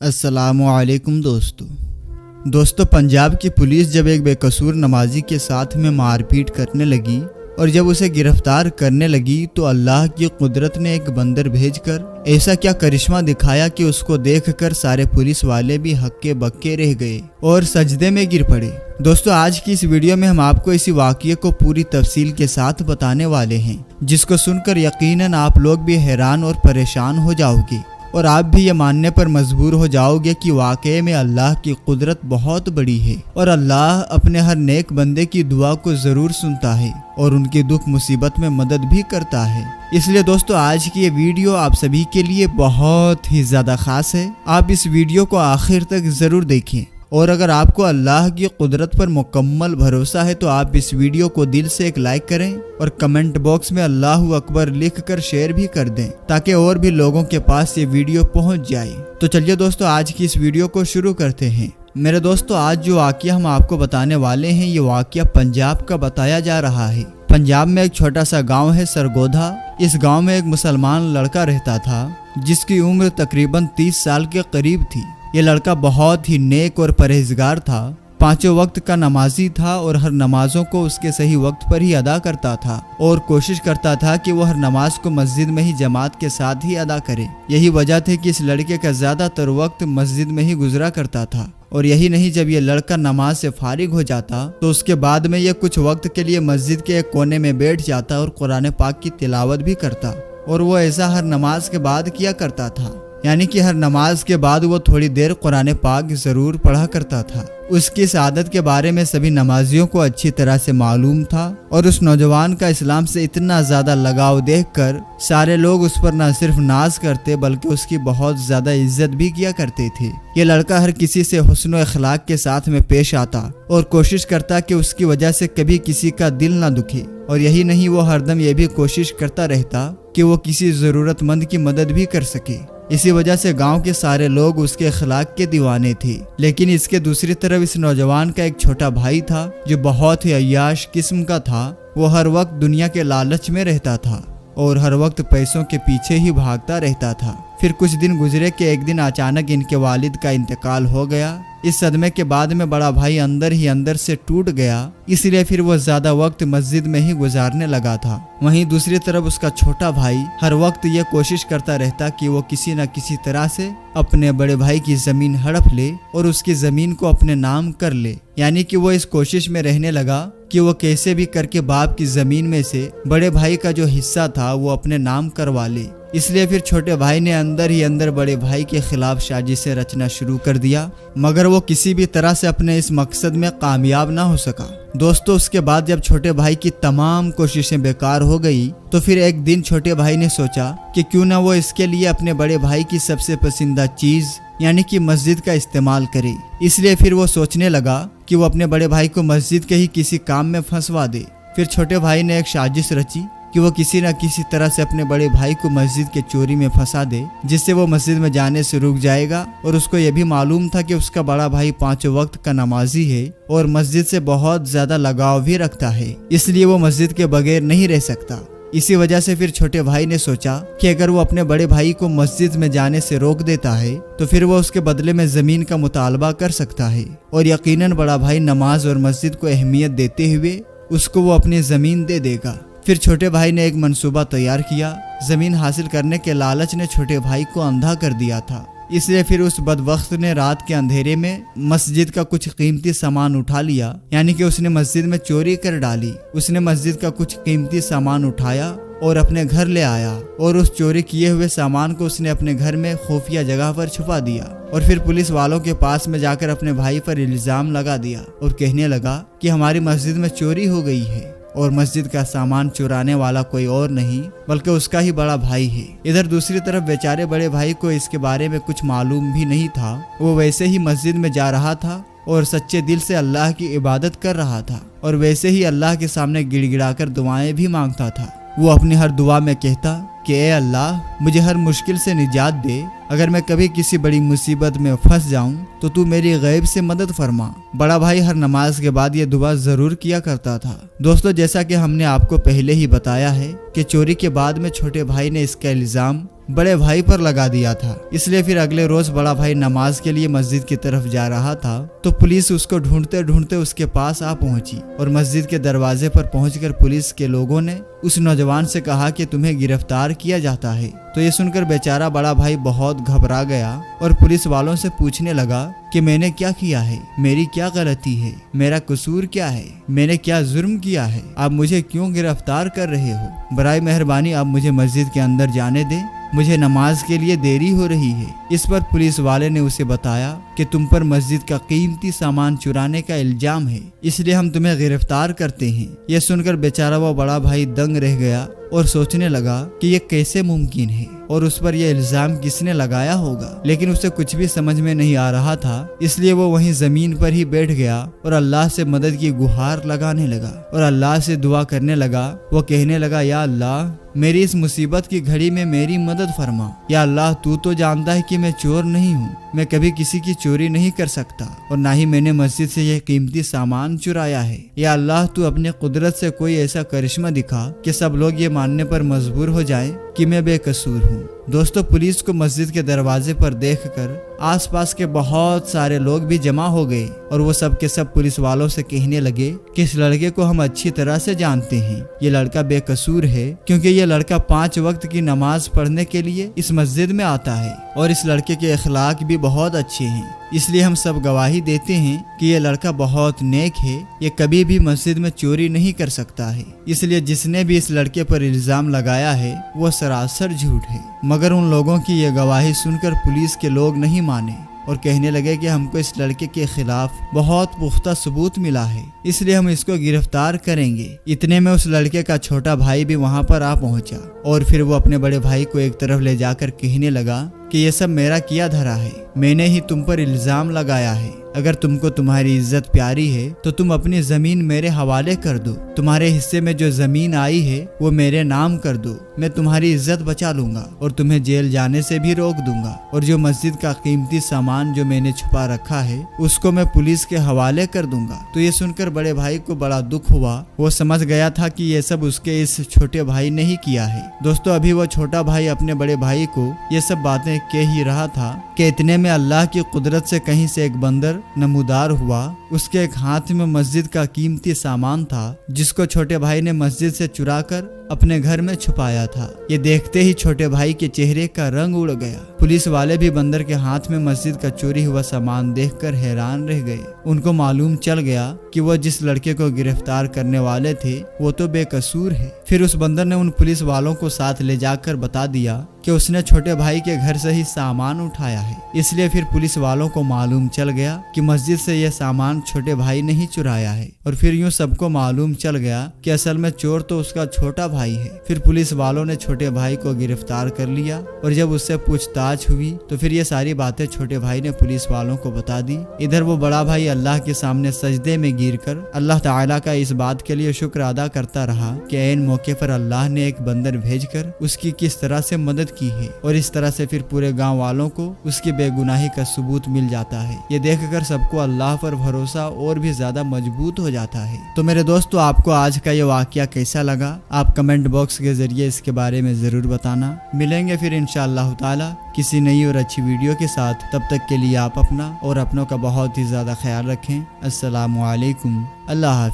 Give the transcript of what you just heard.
अस्सलामुअलैकुम दोस्तों पंजाब की पुलिस जब एक बेकसूर नमाजी के साथ में मारपीट करने लगी और जब उसे गिरफ्तार करने लगी तो अल्लाह की कुदरत ने एक बंदर भेजकर ऐसा क्या करिश्मा दिखाया कि उसको देखकर सारे पुलिस वाले भी हक्के बक्के रह गए और सजदे में गिर पड़े। दोस्तों आज की इस वीडियो में हम आपको इसी वाक़ये को पूरी तफसील के साथ बताने वाले हैं, जिसको सुनकर यकीनन आप लोग भी हैरान और परेशान हो जाओगे और आप भी ये मानने पर मजबूर हो जाओगे कि वाकई में अल्लाह की कुदरत बहुत बड़ी है और अल्लाह अपने हर नेक बंदे की दुआ को ज़रूर सुनता है और उनकी दुख मुसीबत में मदद भी करता है। इसलिए दोस्तों आज की ये वीडियो आप सभी के लिए बहुत ही ज़्यादा ख़ास है। आप इस वीडियो को आखिर तक ज़रूर देखें और अगर आपको अल्लाह की कुदरत पर मुकम्मल भरोसा है तो आप इस वीडियो को दिल से एक लाइक करें और कमेंट बॉक्स में अल्लाहु अकबर लिखकर शेयर भी कर दें ताकि और भी लोगों के पास ये वीडियो पहुंच जाए। तो चलिए दोस्तों आज की इस वीडियो को शुरू करते हैं। मेरे दोस्तों आज जो वाक़या हम आपको बताने वाले हैं ये वाक़या पंजाब का बताया जा रहा है। पंजाब में एक छोटा सा गाँव है सरगोधा। इस गाँव में एक मुसलमान लड़का रहता था जिसकी उम्र तकरीबन 30 साल के करीब थी। ये लड़का बहुत ही नेक और परहेजगार था, पांचों वक्त का नमाजी था और हर नमाजों को उसके सही वक्त पर ही अदा करता था और कोशिश करता था कि वो हर नमाज को मस्जिद में ही जमात के साथ ही अदा करे। यही वजह थी कि इस लड़के का ज़्यादातर वक्त मस्जिद में ही गुजरा करता था। और यही नहीं, जब ये लड़का नमाज से फारिग हो जाता तो उसके बाद में ये कुछ वक्त के लिए मस्जिद के एक कोने में बैठ जाता और कुरान पाक की तिलावत भी करता। और वो ऐसा हर नमाज के बाद किया करता था, यानी कि हर नमाज के बाद वो थोड़ी देर कुरान पाक ज़रूर पढ़ा करता था। उसकी इस आदत के बारे में सभी नमाजियों को अच्छी तरह से मालूम था और उस नौजवान का इस्लाम से इतना ज़्यादा लगाव देखकर सारे लोग उस पर न सिर्फ नाज करते बल्कि उसकी बहुत ज़्यादा इज्जत भी किया करते थे। ये लड़का हर किसी से हुस्न अखलाक के साथ में पेश आता और कोशिश करता कि उसकी वजह से कभी किसी का दिल ना दुखे। और यही नहीं, वो हरदम ये भी कोशिश करता रहता कि वो किसी ज़रूरतमंद की मदद भी कर सके। इसी वजह से गांव के सारे लोग उसके अखलाक के दीवाने थे। लेकिन इसके दूसरी तरफ इस नौजवान का एक छोटा भाई था जो बहुत ही अय्याश किस्म का था। वो हर वक्त दुनिया के लालच में रहता था और हर वक्त पैसों के पीछे ही भागता रहता था। फिर कुछ दिन गुजरे कि एक दिन अचानक इनके वालिद का इंतकाल हो गया। इस सदमे के बाद में बड़ा भाई अंदर ही अंदर से टूट गया, इसलिए फिर वो ज्यादा वक्त मस्जिद में ही गुजारने लगा था। वहीं दूसरी तरफ उसका छोटा भाई हर वक्त ये कोशिश करता रहता कि वो किसी न किसी तरह से अपने बड़े भाई की जमीन हड़प ले और उसकी जमीन को अपने नाम कर ले। यानी कि वो इस कोशिश में रहने लगा कि वो कैसे भी करके बाप की जमीन में से बड़े भाई का जो हिस्सा था वो अपने नाम करवा ले। इसलिए फिर छोटे भाई ने अंदर ही अंदर बड़े भाई के खिलाफ साजिशें रचना शुरू कर दिया, मगर वो किसी भी तरह से अपने इस मकसद में कामयाब ना हो सका। दोस्तों उसके बाद जब छोटे भाई की तमाम कोशिशें बेकार हो गई तो फिर एक दिन छोटे भाई ने सोचा कि क्यों ना वो इसके लिए अपने बड़े भाई की सबसे पसंदीदा चीज यानी कि मस्जिद का इस्तेमाल करे। इसलिए फिर वो सोचने लगा कि वो अपने बड़े भाई को मस्जिद के ही किसी काम में फंसवा दे। फिर छोटे भाई ने एक साजिश रची कि वो किसी न किसी तरह से अपने बड़े भाई को मस्जिद के चोरी में फंसा दे, जिससे वो मस्जिद में जाने से रुक जाएगा। और उसको ये भी मालूम था कि उसका बड़ा भाई पांचों वक्त का नमाजी है और मस्जिद से बहुत ज्यादा लगाव भी रखता है, इसलिए वो मस्जिद के बगैर नहीं रह सकता। इसी वजह से फिर छोटे भाई ने सोचा कि अगर वो अपने बड़े भाई को मस्जिद में जाने से रोक देता है तो फिर वो उसके बदले में जमीन का मुतालबा कर सकता है और यकीनन बड़ा भाई नमाज और मस्जिद को अहमियत देते हुए उसको वो अपनी जमीन दे देगा। फिर छोटे भाई ने एक मंसूबा तैयार किया। जमीन हासिल करने के लालच ने छोटे भाई को अंधा कर दिया था, इसलिए फिर उस बदबख्त ने रात के अंधेरे में मस्जिद का कुछ कीमती सामान उठा लिया, यानी कि उसने मस्जिद में चोरी कर डाली। उसने मस्जिद का कुछ कीमती सामान उठाया और अपने घर ले आया और उस चोरी किए हुए सामान को उसने अपने घर में खुफिया जगह पर छुपा दिया और फिर पुलिस वालों के पास में जाकर अपने भाई पर इल्जाम लगा दिया और कहने लगा कि हमारी मस्जिद में चोरी हो गई है और मस्जिद का सामान चुराने वाला कोई और नहीं बल्कि उसका ही बड़ा भाई है। इधर दूसरी तरफ बेचारे बड़े भाई को इसके बारे में कुछ मालूम भी नहीं था। वो वैसे ही मस्जिद में जा रहा था और सच्चे दिल से अल्लाह की इबादत कर रहा था और वैसे ही अल्लाह के सामने गिड़गिड़ाकर दुआएं भी मांगता था। वो अपनी हर दुआ में कहता कि ए अल्लाह मुझे हर मुश्किल से निजात दे। अगर मैं कभी किसी बड़ी मुसीबत में फंस जाऊं तो तू मेरी गैब से मदद फरमा। बड़ा भाई हर नमाज के बाद ये दुआ जरूर किया करता था। दोस्तों, जैसा कि हमने आपको पहले ही बताया है कि चोरी के बाद में छोटे भाई ने इसका इल्जाम बड़े भाई पर लगा दिया था। इसलिए फिर अगले रोज बड़ा भाई नमाज के लिए मस्जिद की तरफ जा रहा था तो पुलिस उसको ढूंढते ढूंढते उसके पास आ पहुंची और मस्जिद के दरवाजे पर पहुंचकर पुलिस के लोगों ने उस नौजवान से कहा कि तुम्हें गिरफ्तार किया जाता है। तो ये सुनकर बेचारा बड़ा भाई बहुत घबरा गया और पुलिस वालों से पूछने लगा कि मैंने क्या किया है, मेरी क्या गलती है, मेरा कसूर क्या है, मैंने क्या जुर्म किया है, आप मुझे क्यों गिरफ्तार कर रहे हो? बराए मेहरबानी आप मुझे मस्जिद के अंदर जाने दें, मुझे नमाज के लिए देरी हो रही है। इस पर पुलिस वाले ने उसे बताया कि तुम पर मस्जिद का कीमती सामान चुराने का इल्जाम है, इसलिए हम तुम्हें गिरफ्तार करते हैं। यह सुनकर बेचारा वो बड़ा भाई दंग रह गया और सोचने लगा कि ये कैसे मुमकिन है और उस पर यह इल्जाम किसने लगाया होगा। लेकिन उसे कुछ भी समझ में नहीं आ रहा था, इसलिए वो वहीं जमीन पर ही बैठ गया और अल्लाह से मदद की गुहार लगाने लगा और अल्लाह से दुआ करने लगा। वो कहने लगा, या अल्लाह, मेरी इस मुसीबत की घड़ी में मेरी मदद फरमा। या अल्लाह, तू तो जानता है कि मैं चोर नहीं हूँ, मैं कभी किसी की चोरी नहीं कर सकता और ना ही मैंने मस्जिद से यह कीमती सामान चुराया है। या अल्लाह, तू अपने कुदरत से कोई ऐसा करिश्मा दिखा कि सब लोग ये मानने पर मजबूर हो जाएं कि मैं बेकसूर हूँ। दोस्तों, पुलिस को मस्जिद के दरवाजे पर देखकर आसपास के बहुत सारे लोग भी जमा हो गए और वो सब के सब पुलिस वालों से कहने लगे कि इस लड़के को हम अच्छी तरह से जानते हैं, ये लड़का बेकसूर है क्योंकि ये लड़का 5 वक्त की नमाज पढ़ने के लिए इस मस्जिद में आता है और इस लड़के के अखलाक भी बहुत अच्छे हैं। इसलिए हम सब गवाही देते हैं कि ये लड़का बहुत नेक है, ये कभी भी मस्जिद में चोरी नहीं कर सकता है। इसलिए जिसने भी इस लड़के पर इल्जाम लगाया है वो सरासर झूठ है। मगर उन लोगों की ये गवाही सुनकर पुलिस के लोग नहीं माने और कहने लगे कि हमको इस लड़के के खिलाफ बहुत पुख्ता सबूत मिला है, इसलिए हम इसको गिरफ्तार करेंगे। इतने में उस लड़के का छोटा भाई भी वहां पर आ पहुंचा और फिर वो अपने बड़े भाई को एक तरफ ले जाकर कहने लगा कि ये सब मेरा किया धरा है, मैंने ही तुम पर इल्जाम लगाया है। अगर तुमको तुम्हारी इज्जत प्यारी है तो तुम अपनी जमीन मेरे हवाले कर दो, तुम्हारे हिस्से में जो जमीन आई है वो मेरे नाम कर दो, मैं तुम्हारी इज्जत बचा लूंगा और तुम्हें जेल जाने से भी रोक दूंगा और जो मस्जिद का कीमती सामान जो मैंने छुपा रखा है उसको मैं पुलिस के हवाले कर दूंगा। तो ये सुनकर बड़े भाई को बड़ा दुख हुआ, वो समझ गया था कि ये सब उसके इस छोटे भाई ने ही किया है। दोस्तों, अभी वो छोटा भाई अपने बड़े भाई को ये सब बातें कह ही रहा था कि इतने में अल्लाह की कुदरत से कहीं से एक बंदर नमूदार हुआ। उसके एक हाथ में मस्जिद का कीमती सामान था जिसको छोटे भाई ने मस्जिद से चुराकर अपने घर में छुपाया था। ये देखते ही छोटे भाई के चेहरे का रंग उड़ गया। पुलिस वाले भी बंदर के हाथ में मस्जिद का चोरी हुआ सामान देखकर हैरान रह गए। उनको मालूम चल गया कि वो जिस लड़के को गिरफ्तार करने वाले थे वो तो बेकसूर है। फिर उस बंदर ने उन पुलिस वालों को साथ ले जाकर बता दिया कि उसने छोटे भाई के घर से ही सामान उठाया है। इसलिए फिर पुलिस वालों को मालूम चल गया कि मस्जिद से यह सामान छोटे भाई ने ही चुराया है और फिर यूं सबको मालूम चल गया कि असल में चोर तो उसका छोटा भाई है। फिर पुलिस वालों ने छोटे भाई को गिरफ्तार कर लिया और जब उससे पूछताछ हुई तो फिर ये सारी बातें छोटे भाई ने पुलिस वालों को बता दी। इधर वो बड़ा भाई अल्लाह के सामने सजदे में गिरकर अल्लाह ताला का इस बात के लिए शुक्र अदा करता रहा कि ऐन मौके पर अल्लाह ने एक बंदर भेजकर उसकी किस तरह से मदद की है और इस तरह से फिर पूरे गांव वालों को उसकी बेगुनाही का सबूत मिल जाता है। ये देखकर सबको अल्लाह पर भरोसा और भी ज्यादा मजबूत हो जाता है। तो मेरे दोस्तों, आपको आज का ये वाकया कैसा लगा आप कमेंट बॉक्स के जरिए इसके बारे में जरूर बताना। मिलेंगे फिर इंशाअल्लाह ताला किसी नई और अच्छी वीडियो के साथ। तब तक के लिए आप अपना और अपनों का बहुत ही ज्यादा ख्याल रखें। अस्सलामु अलैकुम। अल्लाह हाफ़िज़।